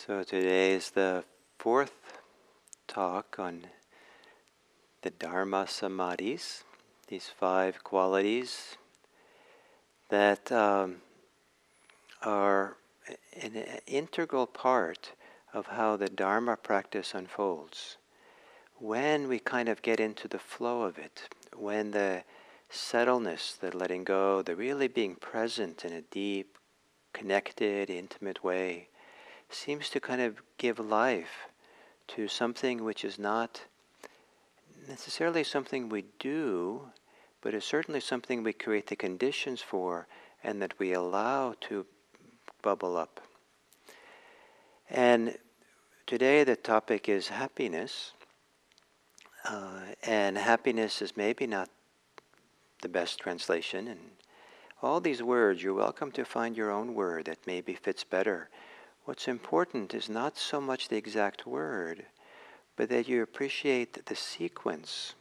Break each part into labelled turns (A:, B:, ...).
A: So today is the fourth talk on the Dharma Samadhis, these five qualities that are an integral part of how the Dharma practice unfolds. When we kind of get into the flow of it, when the settledness, the letting go, the really being present in a deep, connected, intimate way, seems to kind of give life to something which is not necessarily something we do, but is certainly something we create the conditions for and that we allow to bubble up. And today the topic is happiness, and happiness is maybe not the best translation. And all these words, you're welcome to find your own word that maybe fits better. What's important is not so much the exact word, but that you appreciate the sequence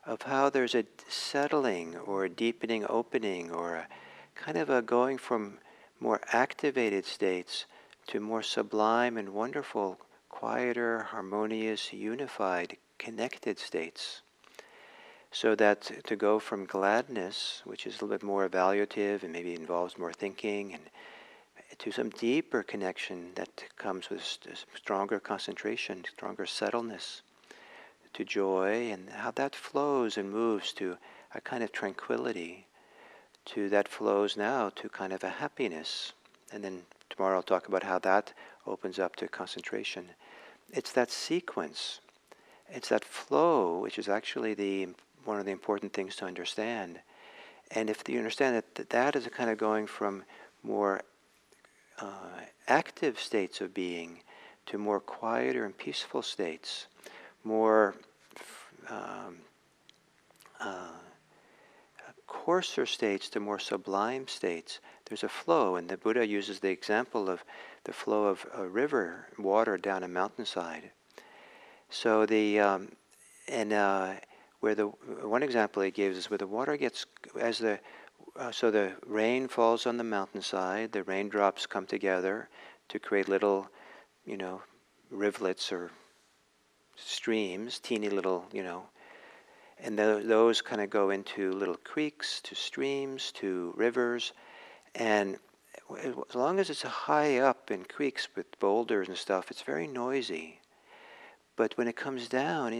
A: of how there's a settling or a deepening opening or a kind of a going from more activated states to more sublime and wonderful, quieter, harmonious, unified, connected states. So that to go from gladness, which is a little bit more evaluative and maybe involves more thinking, and to some deeper connection that comes with stronger concentration, stronger settledness, to joy, and how that flows and moves to a kind of tranquility, to that flows now to kind of a happiness. And then tomorrow I'll talk about how that opens up to concentration. It's that sequence, it's that flow, which is actually one of the important things to understand. And if you understand that is a kind of going from more active states of being to more quieter and peaceful states, more coarser states to more sublime states. There's a flow, and the Buddha uses the example of the flow of a river, water down a mountainside. So where the one example he gives is where the water gets so the rain falls on the mountainside. The raindrops come together to create little, rivulets or streams, teeny little, and those kind of go into little creeks, to streams, to rivers, and as long as it's high up in creeks with boulders and stuff, it's very noisy. But when it comes down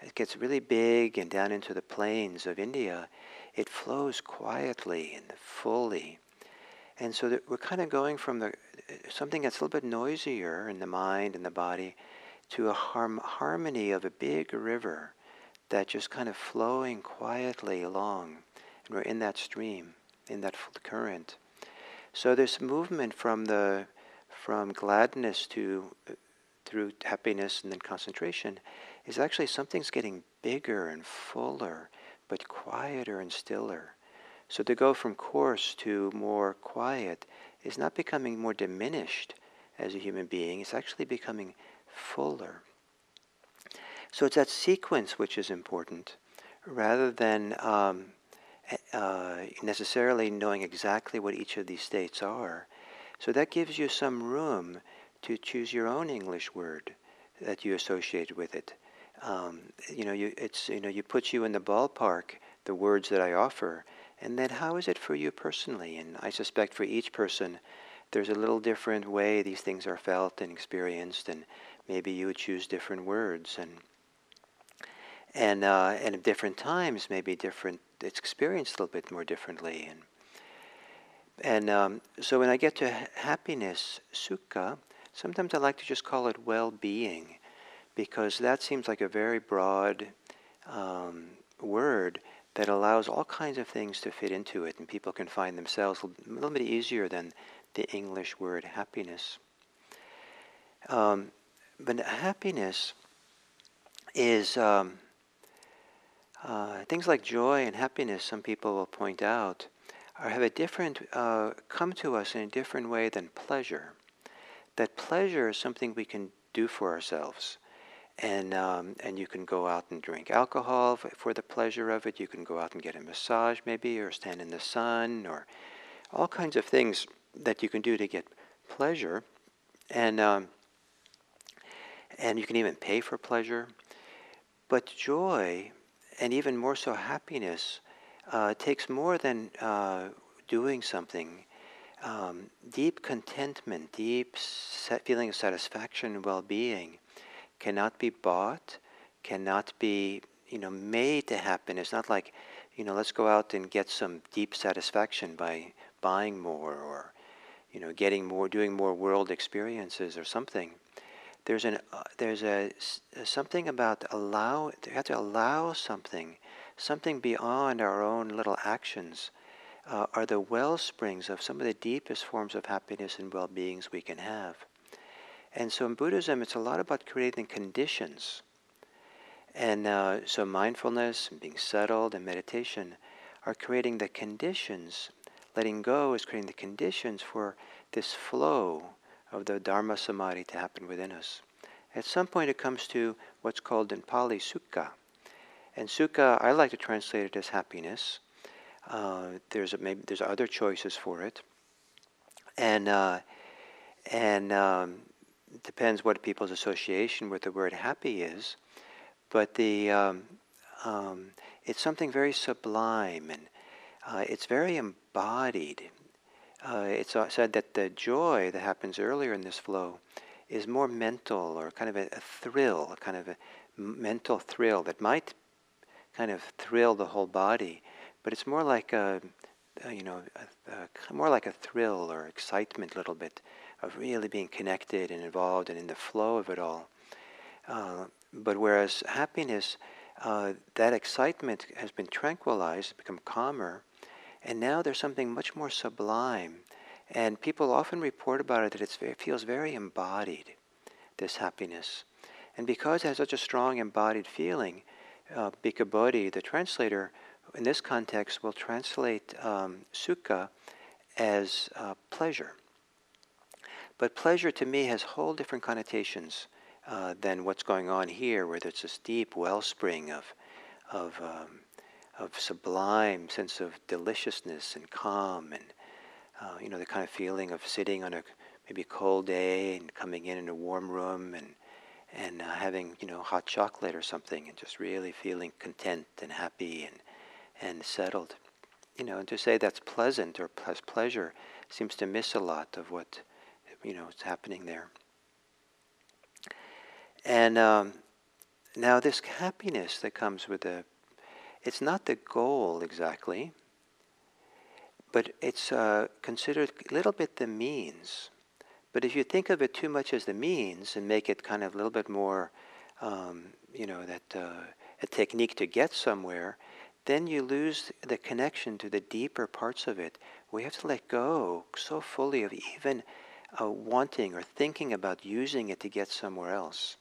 A: it gets really big and down into the plains of India, it flows quietly and fully. And so that we're kind of going from something that's a little bit noisier in the mind and the body to a harmony of a big river that just kind of flowing quietly along. And we're in that stream, in that current. So this movement from gladness through happiness and then concentration is actually something's getting bigger and fuller, but quieter and stiller. So to go from coarse to more quiet is not becoming more diminished as a human being, it's actually becoming fuller. So it's that sequence which is important, rather than necessarily knowing exactly what each of these states are. So that gives you some room to choose your own English word that you associate with it. You put you in the ballpark, the words that I offer, and then how is it for you personally? And I suspect for each person, there's a little different way these things are felt and experienced, and maybe you would choose different words, and at different times, maybe it's experienced a little bit more differently. So when I get to happiness, sukha, sometimes I like to just call it well-being, because that seems like a very broad word that allows all kinds of things to fit into it, and people can find themselves a little bit easier than the English word happiness. But happiness is things like joy and happiness, some people will point out, have a different, come to us in a different way than pleasure. That pleasure is something we can do for ourselves. And you can go out and drink alcohol for the pleasure of it. You can go out and get a massage maybe, or stand in the sun, or all kinds of things that you can do to get pleasure. And and you can even pay for pleasure. But joy, and even more so happiness, takes more than doing something. Deep contentment, deep feeling of satisfaction and well-being cannot be bought, cannot be, made to happen. It's not like, let's go out and get some deep satisfaction by buying more or, getting more, doing more world experiences or something. There's something about you have to allow something beyond our own little actions are the well springs of some of the deepest forms of happiness and well-beings we can have. And so in Buddhism, it's a lot about creating conditions. And so mindfulness and being settled and meditation are creating the conditions. Letting go is creating the conditions for this flow of the Dharma Samadhi to happen within us. At some point it comes to what's called in Pali Sukha. And Sukha, I like to translate it as happiness. There's other choices for it. And depends what people's association with the word happy is. But it's something very sublime, and it's very embodied. It's said that the joy that happens earlier in this flow is more mental, or kind of a thrill, a kind of a mental thrill that might kind of thrill the whole body, but it's more like more like a thrill or excitement, a little bit, of really being connected and involved and in the flow of it all. But whereas happiness, that excitement has been tranquilized, become calmer, and now there's something much more sublime. And people often report about it that it feels very embodied, this happiness. And because it has such a strong embodied feeling, Bhikkhu Bodhi, the translator, in this context will translate sukha as pleasure. But pleasure to me has whole different connotations than what's going on here, where there's this deep wellspring of sublime sense of deliciousness and calm, and the kind of feeling of sitting on a maybe cold day and coming in a warm room and having hot chocolate or something, and just really feeling content and happy and settled. And to say that's pleasant or has pleasure seems to miss a lot of what is happening there. And now this happiness that comes with it's not the goal exactly, but it's considered a little bit the means. But if you think of it too much as the means and make it kind of a little bit more, a technique to get somewhere, then you lose the connection to the deeper parts of it. We have to let go so fully of even wanting or thinking about using it to get somewhere else.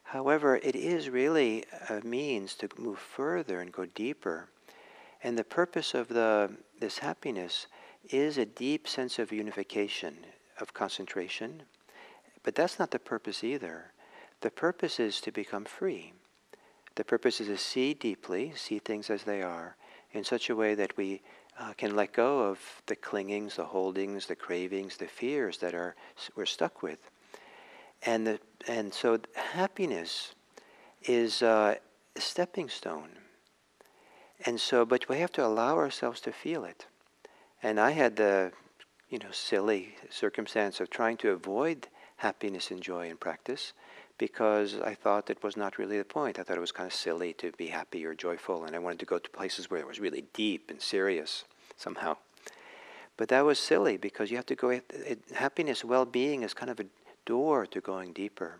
A: However, it is really a means to move further and go deeper. And the purpose of this happiness is a deep sense of unification, of concentration. But that's not the purpose either. The purpose is to become free. The purpose is to see deeply, see things as they are, in such a way that we can let go of the clingings, the holdings, the cravings, the fears that we're stuck with. And so happiness is a stepping stone. And so, but we have to allow ourselves to feel it. And I had the, silly circumstance of trying to avoid happiness and joy in practice, because I thought it was not really the point. I thought it was kind of silly to be happy or joyful, and I wanted to go to places where it was really deep and serious somehow. But that was silly, because you have to go, happiness, well-being is kind of a door to going deeper.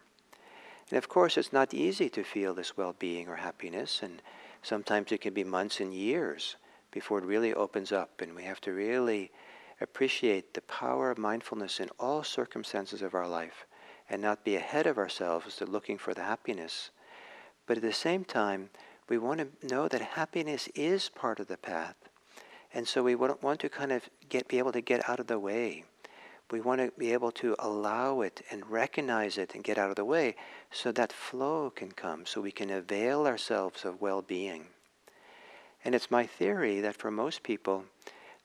A: And of course, it's not easy to feel this well-being or happiness, and sometimes it can be months and years before it really opens up, and we have to really appreciate the power of mindfulness in all circumstances of our life, and not be ahead of ourselves to looking for the happiness. But at the same time, we want to know that happiness is part of the path, and so we want to kind of be able to get out of the way. We want to be able to allow it and recognize it and get out of the way, so that flow can come, so we can avail ourselves of well-being. And it's my theory that for most people,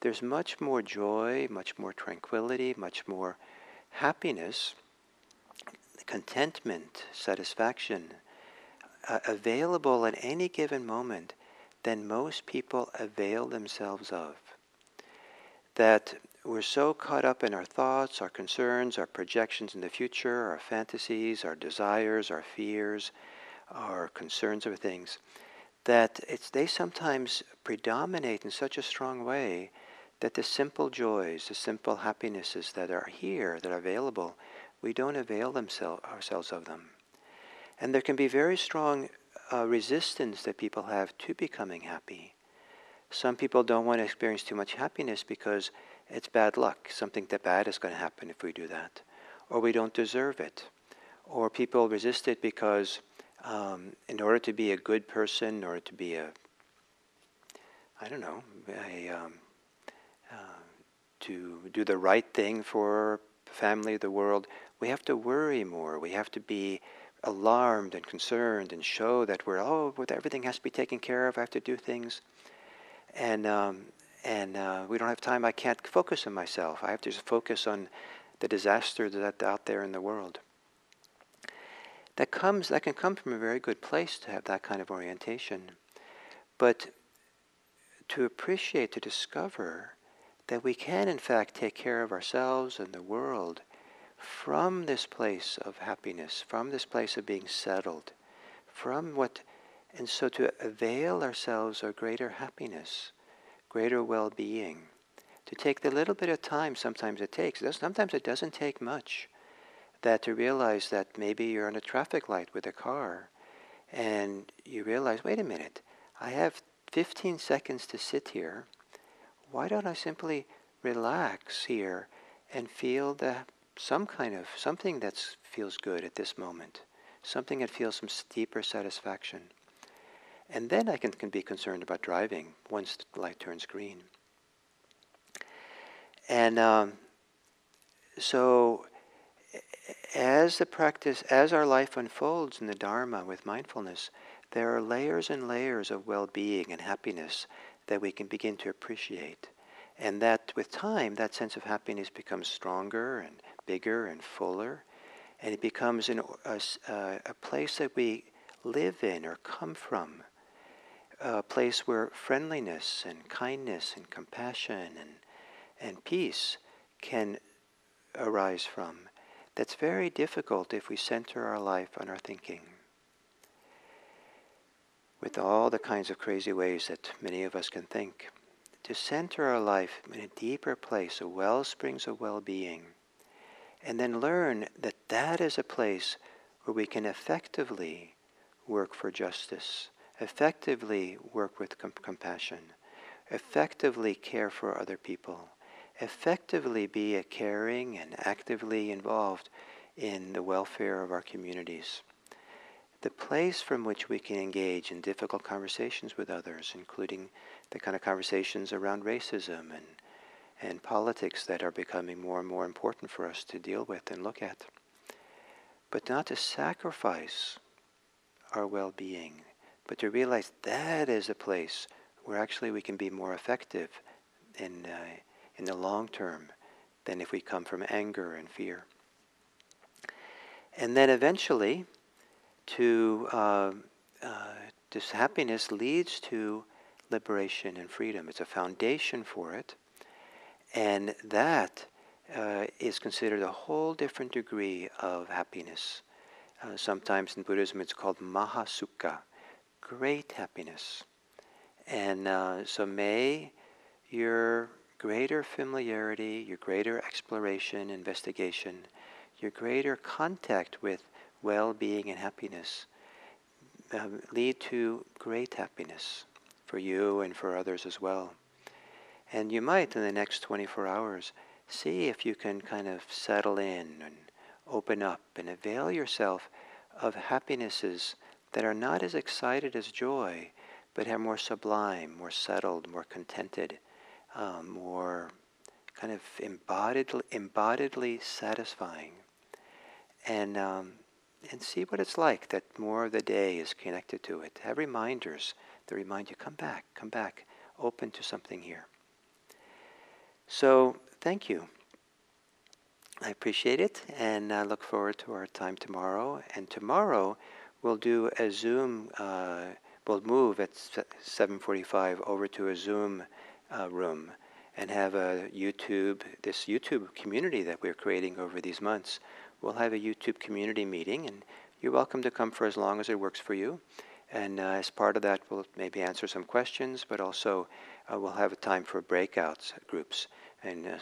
A: there's much more joy, much more tranquility, much more happiness contentment, satisfaction, available at any given moment than most people avail themselves of. That we're so caught up in our thoughts, our concerns, our projections in the future, our fantasies, our desires, our fears, our concerns over things, that they sometimes predominate in such a strong way that the simple joys, the simple happinesses that are here, that are available, we don't avail ourselves of them. And there can be very strong resistance that people have to becoming happy. Some people don't want to experience too much happiness because it's bad luck. Something that bad is going to happen if we do that. Or we don't deserve it. Or people resist it because in order to be a good person, or to be to do the right thing for family, the world, we have to worry more. We have to be alarmed and concerned and show that everything has to be taken care of. I have to do things. And we don't have time. I can't focus on myself. I have to just focus on the disaster that's out there in the world. That can come from a very good place to have that kind of orientation. But to appreciate, to discover that we can in fact take care of ourselves and the world from this place of happiness, from this place of being settled, and so to avail ourselves of greater happiness, greater well-being, to take the little bit of time sometimes it takes. Sometimes it doesn't take much. That to realize that maybe you're on a traffic light with a car and you realize, wait a minute, I have 15 seconds to sit here. Why don't I simply relax here and feel something that feels good at this moment, something that feels some deeper satisfaction. And then I can be concerned about driving once the light turns green. And so as our life unfolds in the Dharma with mindfulness, there are layers and layers of well-being and happiness that we can begin to appreciate. And that with time, that sense of happiness becomes stronger and bigger and fuller. And it becomes a place that we live in or come from. A place where friendliness and kindness and compassion and peace can arise from. That's very difficult if we center our life on our thinking. With all the kinds of crazy ways that many of us can think. To center our life in a deeper place, a wellsprings of well-being, and then learn that that is a place where we can effectively work for justice, effectively work with compassion, effectively care for other people, effectively be a caring and actively involved in the welfare of our communities. The place from which we can engage in difficult conversations with others, including the kind of conversations around racism and politics that are becoming more and more important for us to deal with and look at. But not to sacrifice our well-being, but to realize that is a place where actually we can be more effective in the long term than if we come from anger and fear. And then eventually, this happiness leads to liberation and freedom. It's a foundation for it. And that is considered a whole different degree of happiness. Sometimes in Buddhism it's called Mahasukha, great happiness. And so may your greater familiarity, your greater exploration, investigation, your greater contact with well-being and happiness lead to great happiness for you and for others as well. And you might, in the next 24 hours, see if you can kind of settle in and open up and avail yourself of happinesses that are not as excited as joy, but are more sublime, more settled, more contented, more kind of embodiedly satisfying. And see what it's like that more of the day is connected to it. Have reminders that remind you, come back, open to something here. So, thank you. I appreciate it, and I look forward to our time tomorrow. And tomorrow we'll do a Zoom. We'll move at 7:45 over to a Zoom room and have a this YouTube community that we're creating over these months. We'll have a YouTube community meeting, and you're welcome to come for as long as it works for you. And as part of that, we'll maybe answer some questions, but also we'll have a time for breakouts groups. And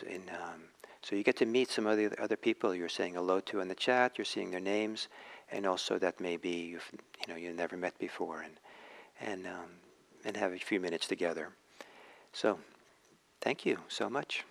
A: so you get to meet some of the other people you're saying hello to in the chat. You're seeing their names, and also that maybe you've never met before, and have a few minutes together. So thank you so much.